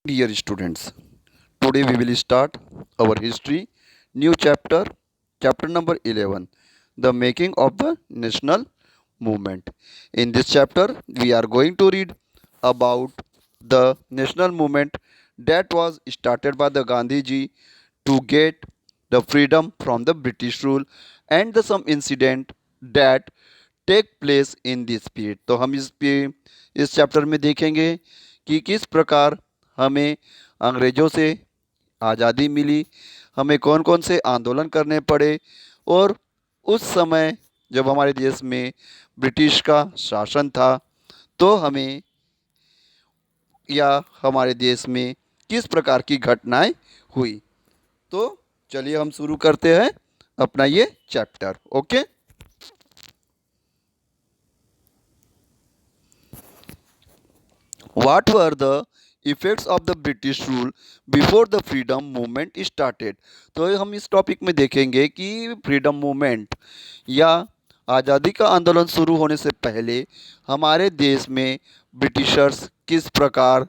Dear students, today we will start our history new chapter, chapter number 11, the making of the national movement. In this chapter, we are going to read about the national movement that was started by the Gandhi ji to get the freedom from the British rule and the some incident that take place in this period. तो हम इस chapter में देखेंगे कि किस प्रकार हमें अंग्रेज़ों से आज़ादी मिली, हमें कौन कौन से आंदोलन करने पड़े और उस समय जब हमारे देश में ब्रिटिश का शासन था तो हमें या हमारे देश में किस प्रकार की घटनाएं हुई। तो चलिए हम शुरू करते हैं अपना ये chapter. Okay, What were the effects of the British rule before the freedom movement started? तो हम इस टॉपिक में देखेंगे कि फ्रीडम मूवमेंट या आज़ादी का आंदोलन शुरू होने से पहले हमारे देश में ब्रिटिशर्स किस प्रकार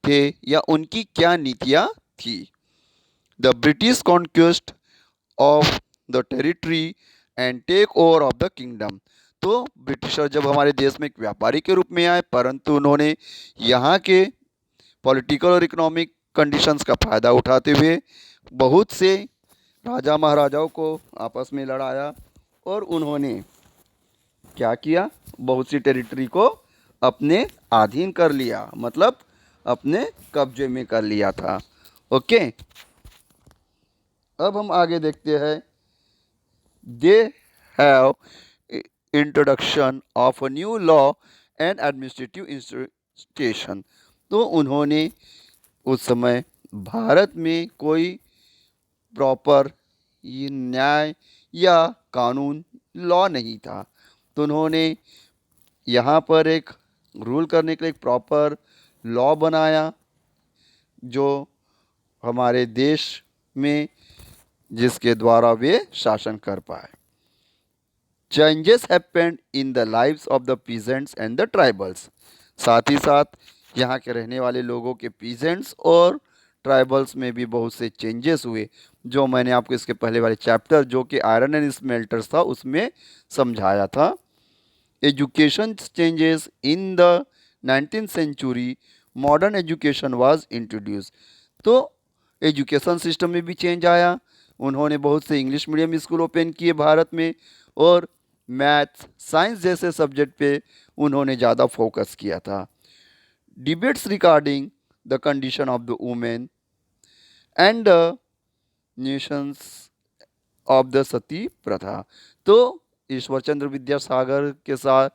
थे या उनकी क्या नीतियाँ थी। The British conquest of the territory and take over of the kingdom. तो ब्रिटिशर जब हमारे देश में एक व्यापारी के रूप में आए, परंतु उन्होंने यहाँ के पॉलिटिकल और इकोनॉमिक कंडीशंस का फ़ायदा उठाते हुए बहुत से राजा महाराजाओं को आपस में लड़ाया और उन्होंने क्या किया, बहुत सी टेरिटरी को अपने अधीन कर लिया, मतलब अपने कब्जे में कर लिया था। ओके, अब हम आगे देखते हैं। They have introduction of a new law and administrative institution. तो उन्होंने उस समय भारत में कोई प्रॉपर ये न्याय या कानून लॉ नहीं था, तो उन्होंने यहाँ पर एक रूल करने के लिए एक प्रॉपर लॉ बनाया जो हमारे देश में जिसके द्वारा वे शासन कर पाए। Changes happened in the lives of the peasants and the tribals. साथ ही साथ यहाँ के रहने वाले लोगों के पीजेंट्स और ट्राइबल्स में भी बहुत से चेंजेस हुए, जो मैंने आपको इसके पहले वाले चैप्टर जो कि आयरन एंड स्मेल्टर्स था उसमें समझाया था। Education changes in the 19th century, modern education was introduce. तो एजुकेशन सिस्टम में भी चेंज आया, उन्होंने बहुत से इंग्लिश मीडियम स्कूल ओपन किए भारत में और मैथ्स साइंस जैसे सब्जेक्ट पे उन्होंने ज़्यादा फोकस किया था। Debates regarding the condition of the women and the nations of the sati प्रथा। तो ईश्वर चंद्र विद्यासागर के साथ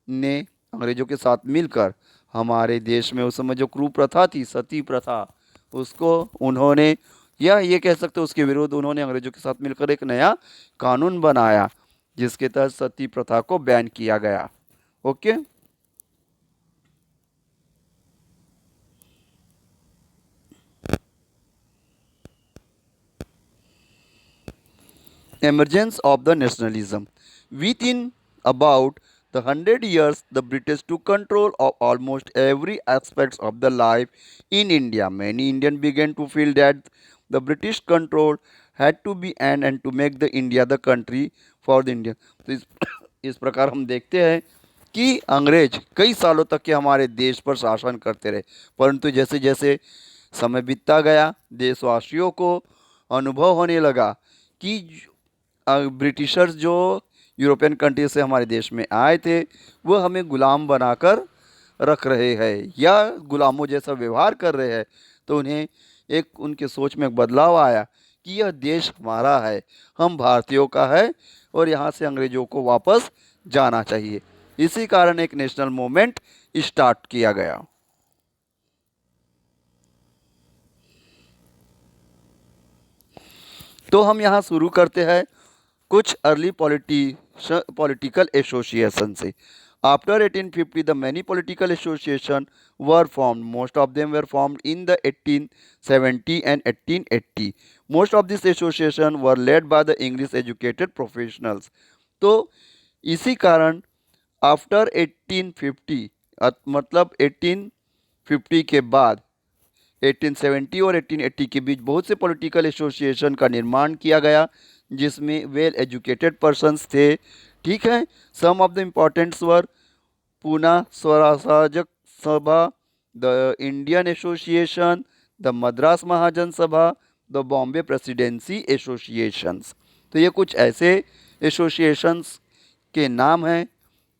ने अंग्रेजों के साथ मिलकर हमारे देश में उस समय जो कुप्रथा थी, सती प्रथा, उसको उन्होंने या ये कह सकते उसके विरुद्ध उन्होंने अंग्रेजों के साथ मिलकर एक नया कानून बनाया जिसके तहत सती प्रथा को बैन किया गया। Okay, emergence of the nationalism. Within about the 100 years, the British took control of almost every aspect of the life in India. Many Indians began to feel that the British control had to be and to make the India the country for the Indian. तो इस प्रकार हम देखते हैं कि अंग्रेज कई सालों तक के हमारे देश पर शासन करते रहे, परंतु जैसे जैसे समय बीतता गया देशवासियों को अनुभव होने लगा कि ब्रिटिशर्स जो यूरोपियन कंट्री से हमारे देश में आए थे वो हमें गुलाम बनाकर रख रहे हैं या गुलामों जैसा व्यवहार कर रहे हैं। तो उन्हें एक उनके सोच में एक बदलाव आया कि यह देश हमारा है, हम भारतीयों का है और यहाँ से अंग्रेज़ों को वापस जाना चाहिए। इसी कारण एक नेशनल मूवमेंट स्टार्ट किया गया। तो हम यहाँ शुरू करते हैं कुछ अर्ली पॉलिटिकल एसोसिएशन से। After 1850 the many political association were formed, most of them were formed in the 1870 and 1880। Most of this association were led by the English educated professionals. तो इसी कारण आफ्टर 1850 मतलब 1850 के बाद 1870 और 1880 के बीच बहुत से पॉलिटिकल एसोसिएशन का निर्माण किया गया जिसमें वेल एजुकेटेड पर्सन्स थे। ठीक है, some of the importants were Poona Sarvajanik Sabha, the Indian association, the Madras Mahajan Sabha, the Bombay presidency associations. तो ये कुछ ऐसे एसोसिएशंस के नाम हैं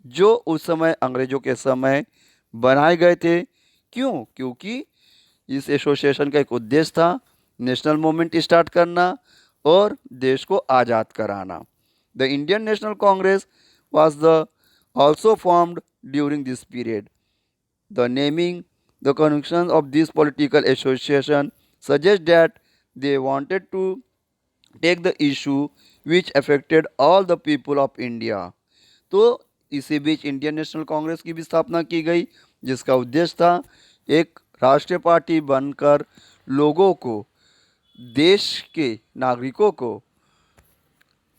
जो उस समय अंग्रेज़ों के समय बनाए गए थे। क्यों? क्योंकि इस एसोसिएशन का एक उद्देश्य था नेशनल मूवमेंट स्टार्ट करना और देश को आज़ाद कराना। The Indian national Congress was the also formed during this period. The naming, the connection of this political association suggests that they wanted to take the issue which affected all the people of India. तो इसी बीच Indian national Congress की भी स्थापना की गई जिसका उद्देश्य था एक राष्ट्रीय पार्टी बनकर लोगों को, देश के नागरिकों को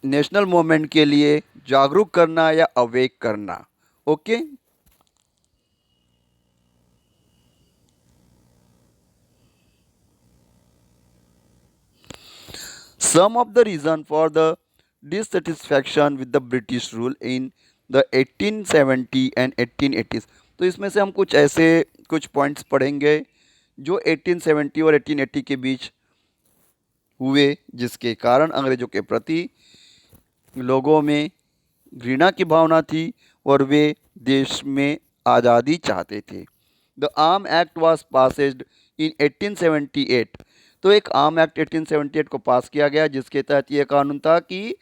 नेशनल मूवमेंट के लिए जागरूक करना या अवेक करना। Okay, some of the reason for the dissatisfaction with the British rule in the 1870 and 1880s। तो इसमें से हम कुछ ऐसे कुछ पॉइंट्स पढ़ेंगे जो 1870 और 1880 के बीच हुए जिसके कारण अंग्रेज़ों के प्रति लोगों में घृणा की भावना थी और वे देश में आज़ादी चाहते थे। The arm act was passed इन 1878। तो एक आर्म एक्ट 1878 को पास किया गया जिसके तहत ये कानून था कि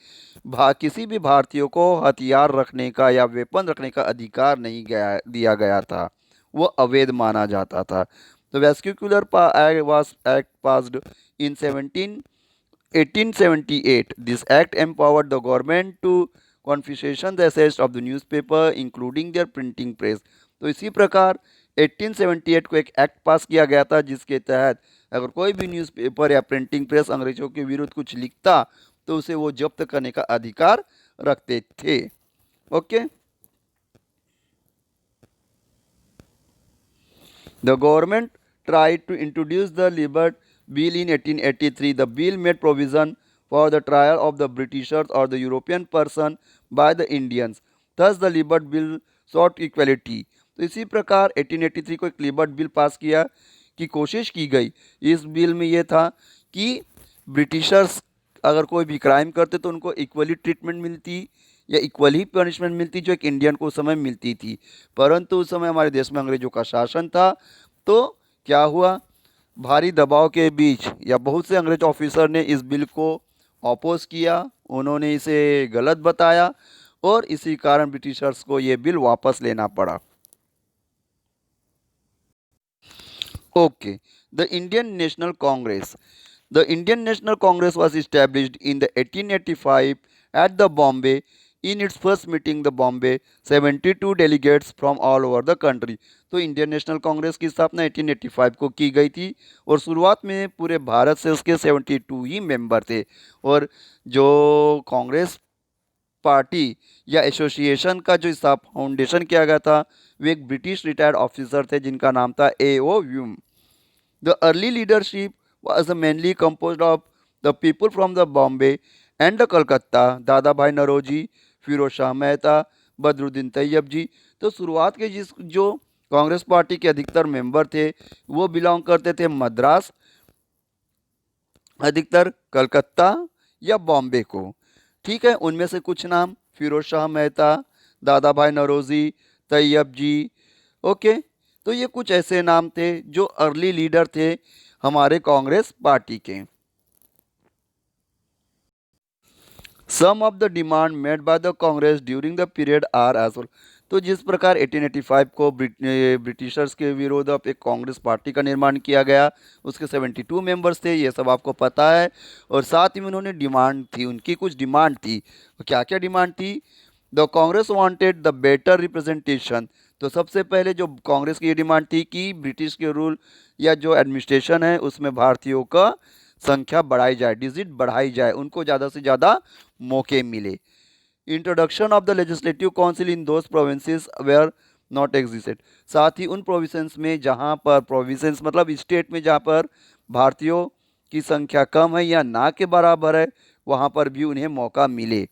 किसी भी भारतीय को हथियार रखने का या वेपन रखने का अधिकार नहीं दिया गया था, वो अवैध माना जाता था। तो vascular was act passed in 1878. This act empowered the government to confiscation the assets of the newspaper including their printing press। तो इसी प्रकार 1878 को एक एक्ट पास किया गया था जिसके तहत अगर कोई भी न्यूज़पेपर या प्रिंटिंग प्रेस अंग्रेजों के विरुद्ध कुछ लिखता तो उसे वो जब्त करने का अधिकार रखते थे। Okay, the government tried to introduce the Libet Bill in 1883. The bill made provision for the trial of the Britishers or the European person by the Indians. Thus the Libet Bill sought equality। तो इसी प्रकार 1883 को एक लिबर्ट bill pass किया की कोशिश की गई। इस बिल में यह था कि ब्रिटिशर्स अगर कोई भी क्राइम करते तो उनको इक्वली ट्रीटमेंट मिलती या इक्वल ही पनिशमेंट मिलती जो एक इंडियन को उस समय मिलती थी। परंतु उस समय हमारे देश में अंग्रेजों का शासन था तो क्या हुआ, भारी दबाव के बीच या बहुत से अंग्रेज ऑफिसर ने इस बिल को अपोज किया, उन्होंने इसे गलत बताया और इसी कारण ब्रिटिशर्स को ये बिल वापस लेना पड़ा। Okay, the Indian national Congress. The Indian national Congress was established in the 1885 at the Bombay. In its first meeting the Bombay 72 delegates from all over the country. तो इंडियन नेशनल कांग्रेस की स्थापना 1885 को की गई थी और शुरुआत में पूरे भारत से उसके 72 ही मेंबर थे। और जो कांग्रेस पार्टी या एसोसिएशन का जो फाउंडेशन किया गया था वो एक ब्रिटिश रिटायर्ड ऑफिसर थे जिनका नाम था A.O. Hume. The early leadership was mainly composed of the people from the Bombay and the Calcutta, दादा भाई नरोजी, फिरोज शाह मेहता, बदरुद्दीन तैयब जी। तो शुरुआत के जो कांग्रेस पार्टी के अधिकतर मेंबर थे वो बिलोंग करते थे मद्रास, अधिकतर कलकत्ता या बॉम्बे को। ठीक है, उनमें से कुछ नाम फिरोज शाह मेहता, दादा भाई नरोजी, तैयब जी। ओके, तो ये कुछ ऐसे नाम थे जो अर्ली लीडर थे हमारे कांग्रेस पार्टी के। Some of the demand made by the Congress during the period are as well. तो जिस प्रकार 1885 को ब्रिटिशर्स के विरोध अब एक कांग्रेस पार्टी का निर्माण किया गया, उसके 72 मेंबर्स थे, ये सब आपको पता है। और साथ ही में उन्होंने डिमांड थी, उनकी कुछ डिमांड थी। क्या क्या डिमांड थी? The Congress wanted the better representation. तो सबसे पहले जो कांग्रेस की ये डिमांड थी कि ब्रिटिश के रूल या जो एडमिनिस्ट्रेशन है उसमें भारतीयों का संख्या बढ़ाई जाए, डिजिट बढ़ाई जाए, उनको ज़्यादा से ज़्यादा मौके मिले। Introduction of the legislative council in those provinces where not existed. साथ ही उन प्रोविंसेस में जहाँ पर प्रोविंसेस मतलब स्टेट में जहाँ पर भारतीयों की संख्या कम है या ना के बराबर है, वहाँ पर भी उन्हें मौका मिले।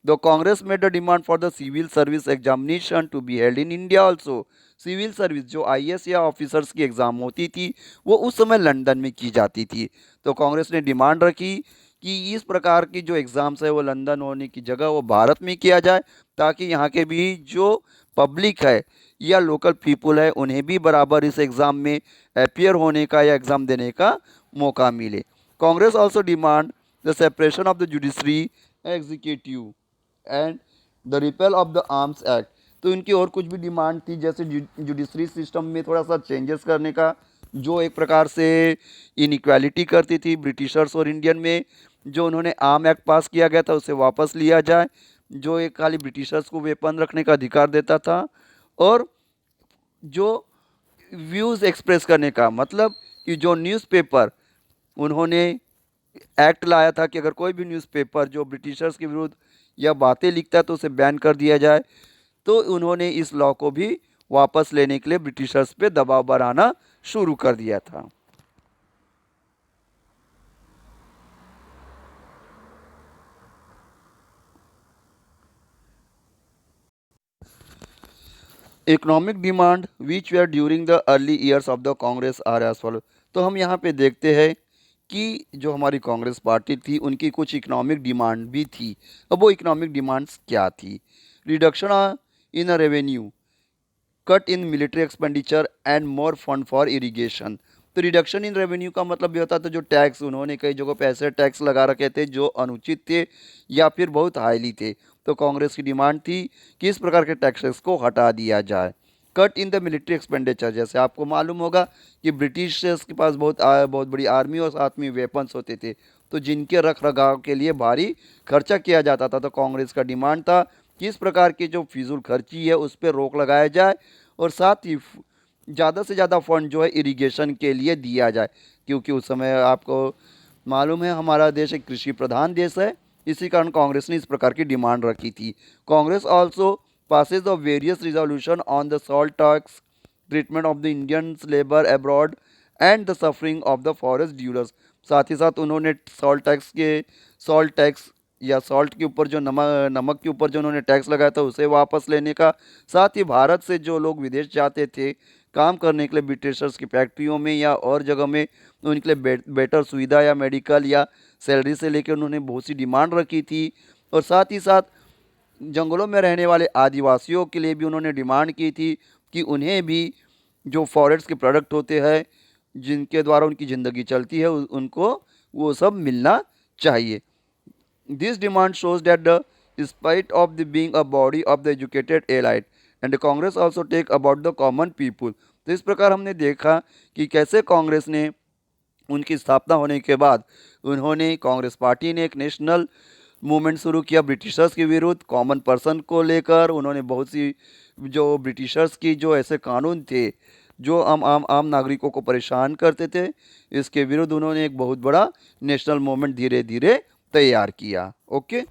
The Congress made the demand for the civil service examination to be held in India also. Civil service जो आईएएस या ऑफिसर्स की एग्ज़ाम होती थी वो उस समय लंदन में की जाती थी। तो कांग्रेस ने डिमांड रखी कि इस प्रकार की जो एग्ज़ाम्स है वो लंदन होने की जगह वो भारत में किया जाए, ताकि यहाँ के भी जो पब्लिक है या लोकल पीपल है उन्हें भी बराबर इस एग्ज़ाम में अपियर होने का या एग्ज़ाम देने का मौका मिले। Congress also demand the separation of the judiciary executive and the repel of the arms act. तो इनकी और कुछ भी डिमांड थी, जैसे जुडिशरी सिस्टम में थोड़ा सा चेंजेस करने का, जो एक प्रकार से इनइक्वालिटी करती थी ब्रिटिशर्स और इंडियन में। जो उन्होंने आर्म एक्ट पास किया गया था उसे वापस लिया जाए, जो एक खाली ब्रिटिशर्स को वेपन रखने का अधिकार देता था। और जो व्यूज़ एक्सप्रेस करने का मतलब कि जो न्यूज़पेपर उन्होंने एक्ट लाया था कि अगर कोई भी न्यूज़पेपर जो ब्रिटिशर्स के विरुद्ध या बातें लिखता है तो उसे बैन कर दिया जाए। तो उन्होंने इस लॉ को भी वापस लेने के लिए ब्रिटिशर्स पे दबाव बनाना शुरू कर दिया था। Economic demand which were during the early years of the Congress are as follow. तो हम यहाँ पे देखते हैं कि जो हमारी कांग्रेस पार्टी थी उनकी कुछ इकोनॉमिक डिमांड भी थी। अब वो इकोनॉमिक डिमांड्स क्या थी? Reduction in revenue, cut in military expenditure and more fund for irrigation. तो रिडक्शन इन रेवेन्यू का मतलब ये होता था जो टैक्स उन्होंने कई जगहों पे ऐसे टैक्स लगा रखे थे जो अनुचित थे या फिर बहुत हाईली थे। तो कांग्रेस की डिमांड थी कि इस प्रकार के टैक्सेस को हटा दिया जाए। Cut in the military expenditure, जैसे आपको मालूम होगा कि ब्रिटिशर्स के पास बहुत बड़ी आर्मी और साथ में वेपन्स होते थे, तो जिनके रख रखाव के लिए भारी खर्चा किया जाता था। तो कांग्रेस का डिमांड था कि इस प्रकार की जो फिजूल खर्ची है उस पर रोक लगाया जाए और साथ ही ज़्यादा से ज़्यादा फंड जो है इरिगेशन के लिए दिया जाए, क्योंकि उस समय आपको मालूम है हमारा देश एक कृषि प्रधान देश है। इसी कारण कांग्रेस ने इस प्रकार की डिमांड रखी थी। Congress also passes of various resolution on the salt tax, treatment of the Indians labor abroad and the suffering of the forest dwellers। साथ ही साथ उन्होंने सॉल्ट टैक्स या सॉल्ट के ऊपर जो नमक के ऊपर जो उन्होंने टैक्स लगाया था उसे वापस लेने का, साथ ही भारत से जो लोग विदेश जाते थे काम करने के लिए ब्रिटिशर्स की फैक्ट्रियों में या और जगह में, उनके लिए बेटर सुविधा या मेडिकल या सैलरी से लेकर उन्होंने बहुत सी डिमांड रखी थी। और साथ ही साथ जंगलों में रहने वाले आदिवासियों के लिए भी उन्होंने डिमांड की थी कि उन्हें भी जो फॉरेस्ट के प्रोडक्ट होते हैं जिनके द्वारा उनकी ज़िंदगी चलती है उनको वो सब मिलना चाहिए। This demand shows that the spite of the being a body of the educated elite and Congress also talk about the common people. तो इस प्रकार हमने देखा कि कैसे कांग्रेस ने उनकी स्थापना होने के बाद उन्होंने कांग्रेस पार्टी ने एक नेशनल मूवमेंट शुरू किया ब्रिटिशर्स के विरुद्ध। कॉमन पर्सन को लेकर उन्होंने बहुत सी जो ब्रिटिशर्स की जो ऐसे कानून थे जो आम नागरिकों को परेशान करते थे, इसके विरुद्ध उन्होंने एक बहुत बड़ा नेशनल मूवमेंट धीरे धीरे तैयार किया। ओके।